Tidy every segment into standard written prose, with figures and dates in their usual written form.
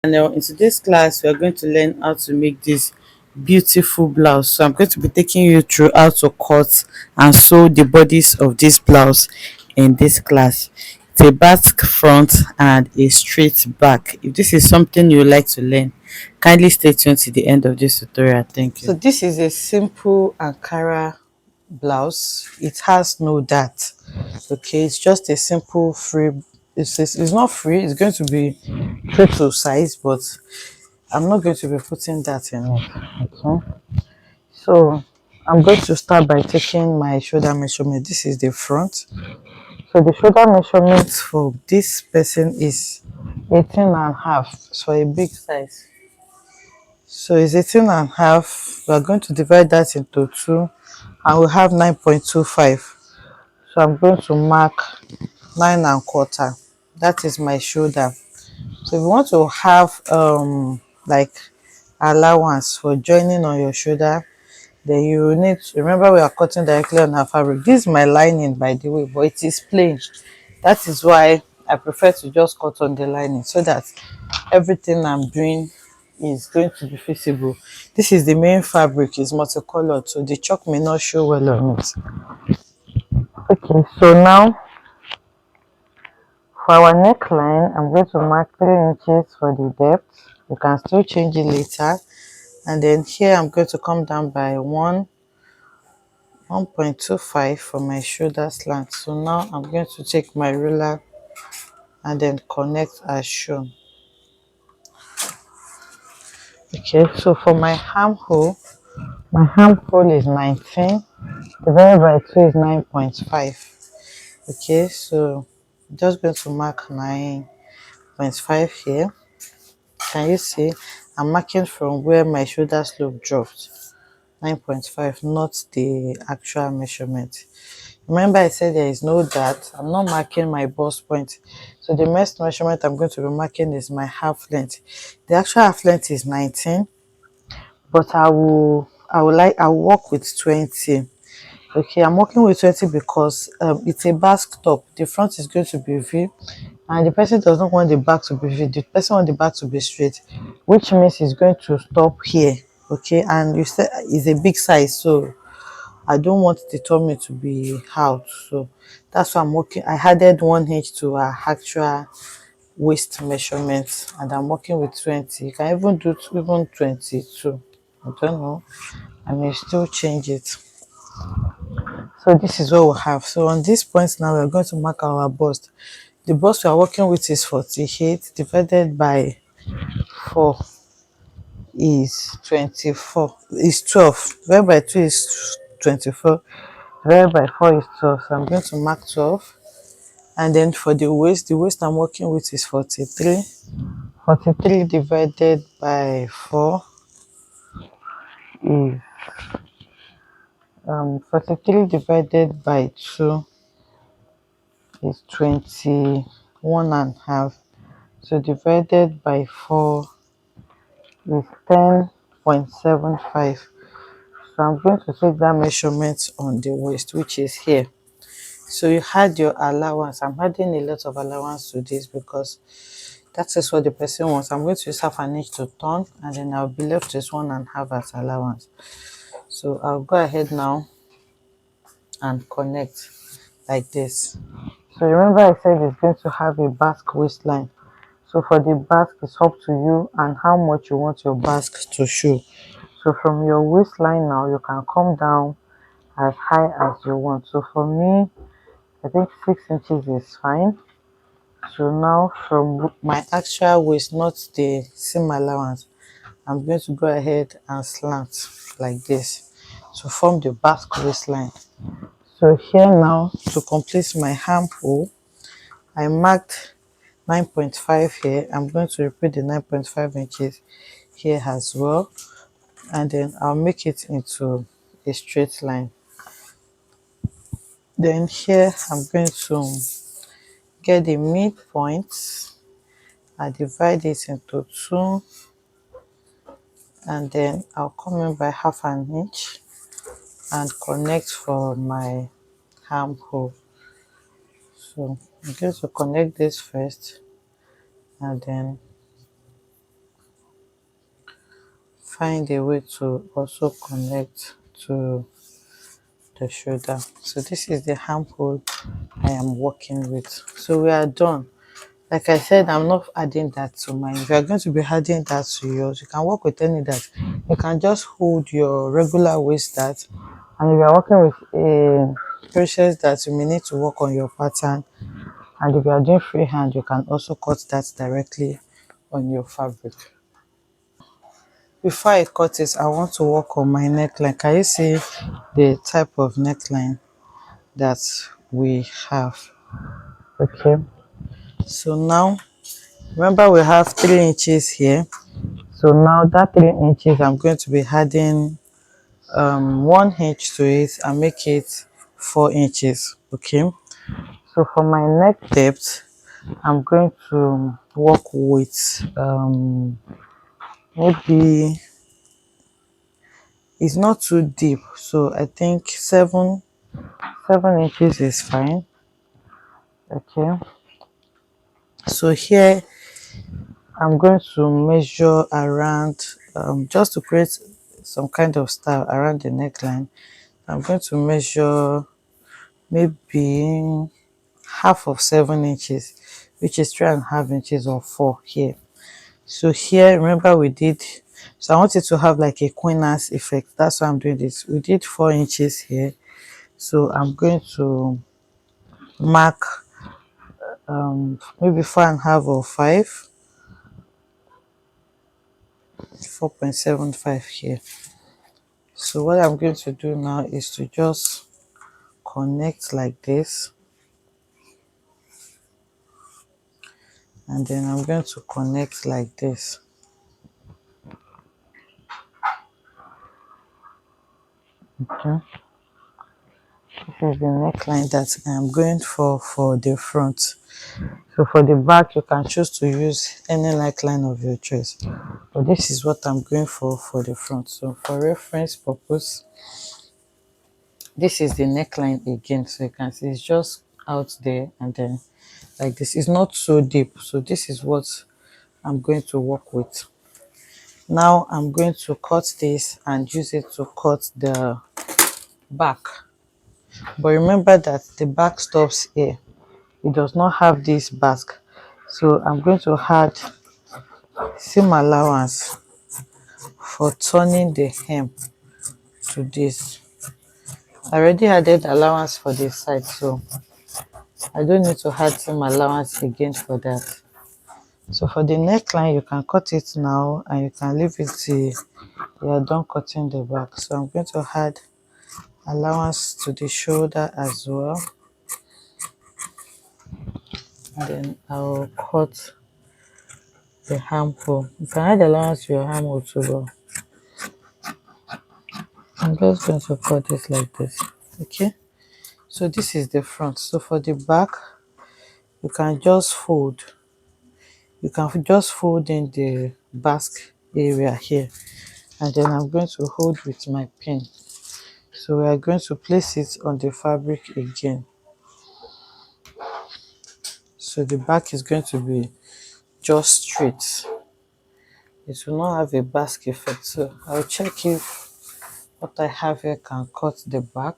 Now in today's class we are going to learn how to make this beautiful blouse. So I'm going to be taking you through how to cut and sew the bodice of this blouse in this class. It's a basque front and a straight back. If this is something you would like to learn, kindly stay tuned to the end of this tutorial. Thank you. So this is a simple Ankara blouse. It has no dart. Okay, it's just a simple free. It's not free. It's going to be true to size, but I'm not going to be putting that in it. Okay, so I'm going to start by taking my shoulder measurement. This is the front. So the shoulder measurement for this person is 18 and a half. So a big size. So it's 18 and a half. We are going to divide that into two, and we have 9.25. So I'm going to mark 9 and a quarter. That is my shoulder. So if you want to have like allowance for joining on your shoulder, then you will need to remember we are cutting directly on our fabric. This is my lining, by the way, but it is plain. That is why I prefer to just cut on the lining so that everything I'm doing is going to be visible. This is the main fabric, is multicolored, so the chalk may not show well on it. Okay, so now for our neckline, I'm going to mark 3 inches for the depth. You can still change it later. And then here I'm going to come down by 1.25 for my shoulder slant. So now I'm going to take my ruler and then connect as shown. Okay, so for my armhole is 19 divided by 2 is 9.5. Okay, so I'm just going to mark 9.5 here. Can you see? I'm marking from where my shoulder slope dropped. 9.5, not the actual measurement. Remember I said there is no dart. I'm not marking my bust point. So the next measurement I'm going to be marking is my half length. The actual half length is 19, but I'll work with 20. Okay, I'm working with 20 because it's a basque top. The front is going to be V, and the person does not want the back to be V. The person wants the back to be straight, which means it's going to stop here. Okay, and you said it's a big size, so I don't want the tummy to be out. So that's why I'm working. I added 1 inch to our actual waist measurement, and I'm working with 20. You can even do even 22. I don't know. I may still change it. So this is what we have. So on this point now, we're going to mark our bust. The bust we are working with is 48 divided by 4 is 24, is 12. Divided by 2 is 24. Divided by 4 is 12. So I'm going to mark 12. And then for the waist I'm working with is 43. 43 divided by 4 is 43 divided by 2 is 21 and a half. So divided by 4 is 10.75. So I'm going to take that measurement on the waist, which is here. So you had your allowance. I'm adding a lot of allowance to this because that is what the person wants. I'm going to use half an inch to turn, and then I'll be left with 1.5 as allowance. So I'll go ahead now and connect like this. So remember I said it's going to have a basque waistline. So for the basque, it's up to you and how much you want your basque to show. So from your waistline now, you can come down as high as you want. So for me, I think 6 inches is fine. So now from my actual waist, not the seam allowance, I'm going to go ahead and slant like this to form the basque waistline. So here now, to complete my armhole, I marked 9.5 here. I'm going to repeat the 9.5 inches here as well, and then I'll make it into a straight line. Then here I'm going to get the midpoint. I divide it into 2, and then I'll come in by half an inch and connect for my armhole. So I'm going to connect this first, and then find a way to also connect to the shoulder. So this is the armhole I am working with. So we are done. Like I said, I'm not adding that to mine. If you're going to be adding that to yours, you can work with any that. You can just hold your regular waist dart, and if you're working with a process that you may need to work on your pattern, and if you are doing freehand, you can also cut that directly on your fabric. Before I cut it, I want to work on my neckline. Can you see the type of neckline that we have? Okay, so now remember we have 3 inches here. So now that 3 inches, I'm going to be adding 1 inch to it and make it 4 inches. Okay, so for my neck depth, I'm going to work with maybe it's not too deep, so I think 7 inches is fine. Okay, so here I'm going to measure around just to create some kind of style around the neckline. I'm going to measure maybe half of 7 inches, which is 3.5 inches or 4 here. So here, remember we did, so I want it to have like a queen-ass effect. That's why I'm doing this. We did 4 inches here, so I'm going to mark maybe 4.5 or 5, 4.75 here. So what I'm going to do now is to just connect like this, and then I'm going to connect like this. Okay, this is the neckline that I'm going for the front. So for the back, you can choose to use any neckline of your choice, but this is what I'm going for the front. So for reference purpose, this is the neckline again. So you can see it's just out there, and then like this. Is not so deep, so this is what I'm going to work with. Now I'm going to cut this and use it to cut the back, but remember that the back stops here. It does not have this basque, so I'm going to add seam allowance for turning the hem to this. I already added allowance for this side, so I don't need to add seam allowance again for that. So for the neckline, you can cut it now and you can leave it till you are done cutting the back. So I'm going to add allowance to the shoulder as well, and then I'll cut the armhole. You can add allowance to your armhole too, but I'm just going to cut this like this. Okay, so this is the front. So for the back, you can just fold, in the basque area here, and then I'm going to hold with my pin. So we are going to place it on the fabric again. So the back is going to be just straight. It will not have a basque effect. So I'll check if what I have here can cut the back.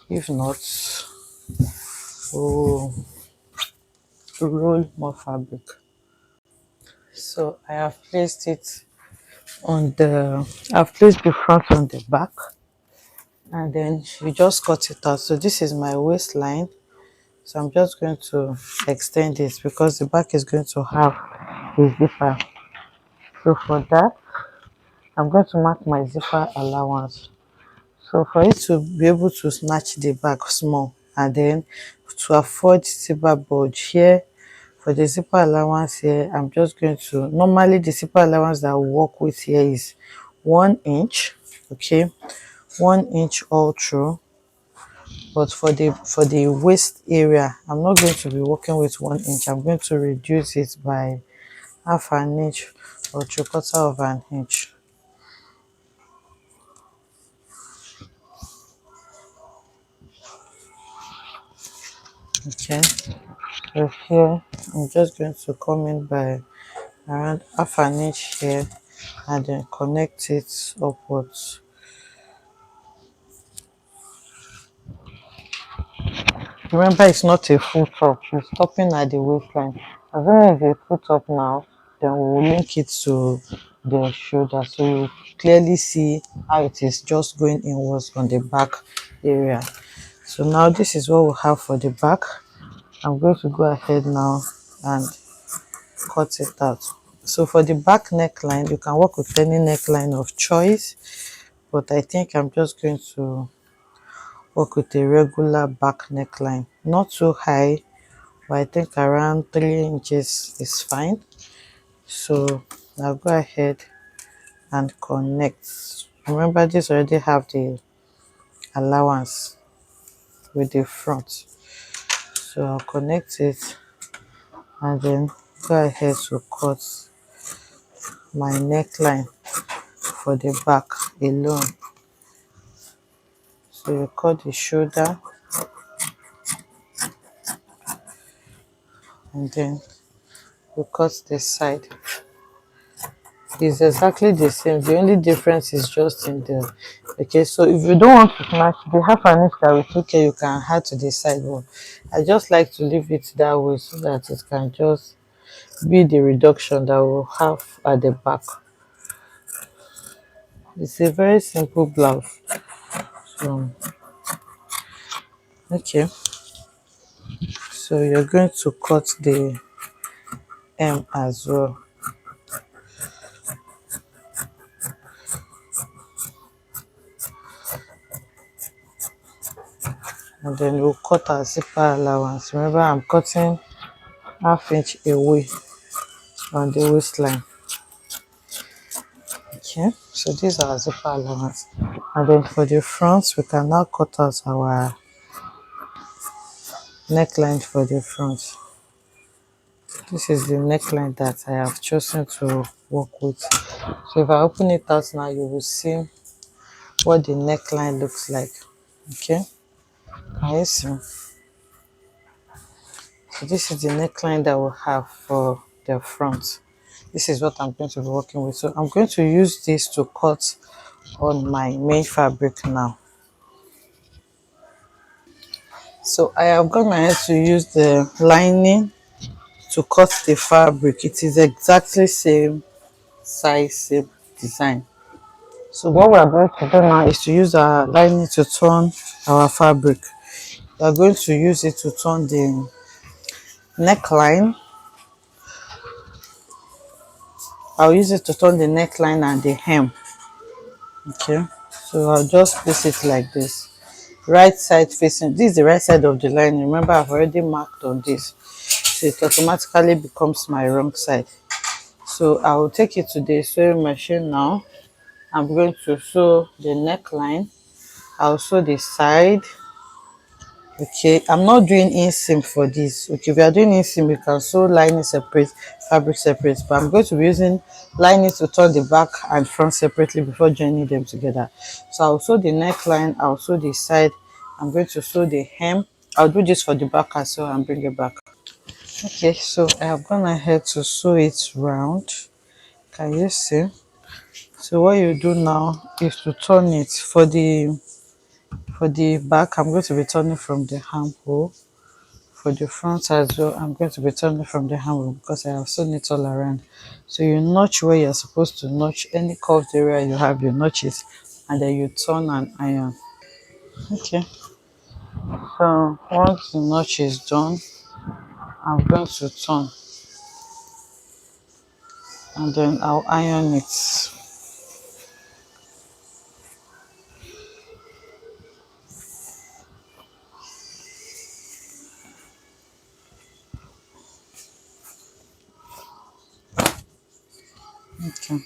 If not, we'll roll more fabric. So I have placed it on the, I've placed the front on the back, and then you just cut it out. So this is my waistline. So I'm just going to extend this because the back is going to have a zipper. So for that, I'm going to mark my zipper allowance. So for it to be able to snatch the back small, and then to afford zipper bulge here, for the zipper allowance here, I'm just going to, normally the zipper allowance that I work with here is 1 inch. Okay, 1 inch all through. But for the waist area, I'm not going to be working with 1 inch. I'm going to reduce it by half an inch or 3/4 of an inch. Okay, so here I'm just going to come in by around half an inch here and then connect it upwards. Remember, it's not a full top, you're stopping at the waistline. Assuming it's a full top now, then we'll link it to the shoulder so you clearly see how it is just going inwards on the back area. So now this is what we have for the back. I'm going to go ahead now and cut it out. So for the back neckline, you can work with any neckline of choice, but I think I'm just going to work with a regular back neckline, not too high, but I think around 3 inches is fine. So I'll go ahead and connect. Remember, this already have the allowance with the front, so I'll connect it and then go ahead to cut my neckline for the back alone. So you cut the shoulder and then you cut the side. It's exactly the same, the only difference is just in the, okay, so if you don't want to match the half an inch that we took here, you can add to the side, but I just like to leave it that way so that it can just be the reduction that we'll have at the back. It's a very simple blouse. So okay, so you're going to cut the hem as well. And then we'll cut our zipper allowance. Remember, I'm cutting ½ inch away on the waistline. Okay, so these are our zipper allowance. And then for the front, we can now cut out our neckline for the front. This is the neckline that I have chosen to work with. So if I open it out now, you will see what the neckline looks like. Okay, can you see? So this is the neckline that we have for the front. This is what I'm going to be working with. So I'm going to use this to cut on my main fabric now. So I have gone ahead to use the lining to cut the fabric. It is exactly same size, same design. So what we are going to do now is to use our lining to turn our fabric. We are going to use it to turn the neckline. I'll use it to turn the neckline and the hem. Okay, so I'll just place it like this. Right side facing, this is the right side of the line. Remember, I've already marked on this, so it automatically becomes my wrong side. So I will take it to the sewing machine now. I'm going to sew the neckline. I'll sew the side. Okay, I'm not doing inseam for this. Okay, if you are doing inseam, you can sew lining separate, fabric separate, but I'm going to be using lining to turn the back and front separately before joining them together. So I'll sew the neckline, I'll sew the side, I'm going to sew the hem. I'll do this for the back as well and bring it back. Okay, so I have gone ahead to sew it round. Can you see? So what you do now is to turn it for the back. I'm going to be turning from the armhole. For the front as well, I'm going to be turning from the armhole because I have sewn it all around. So you notch where you're supposed to notch. Any curved area you have, you notch it, and then you turn and iron. Okay, so once the notch is done, I'm going to turn and then I'll iron it. Okay,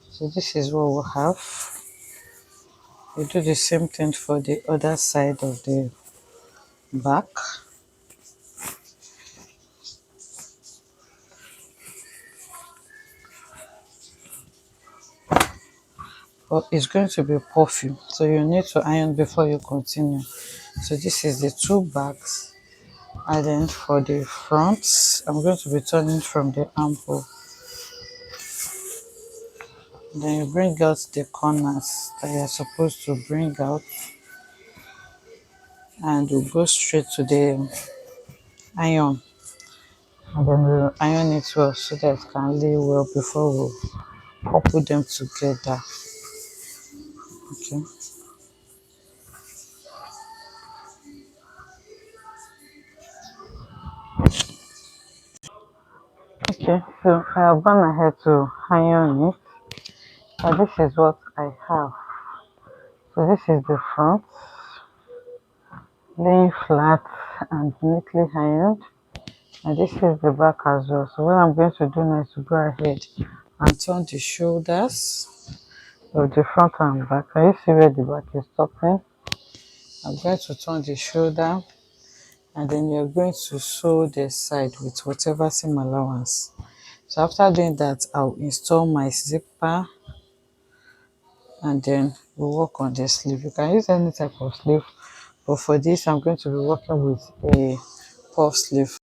so this is what we'll have. We do the same thing for the other side of the back. But it's going to be puffy, so you need to iron before you continue. So this is the two backs, and then for the front, I'm going to be turning from the armhole. Then you bring out the corners that you're supposed to bring out, and we'll go straight to the iron, and then we'll iron it well so that it can lay well before we couple them together. Okay. Okay, so I have gone ahead to iron it, and this is what I have. So this is the front, laying flat and neatly ironed, and this is the back as well. So what I'm going to do now is to go ahead and turn the shoulders of the front and back. Can you see where the back is stopping? I'm going to turn the shoulder, and then you're going to sew the side with whatever seam allowance. So after doing that, I'll install my zipper, and then we'll work on the sleeve. You can use any type of sleeve, but for this I'm going to be working with a puff sleeve.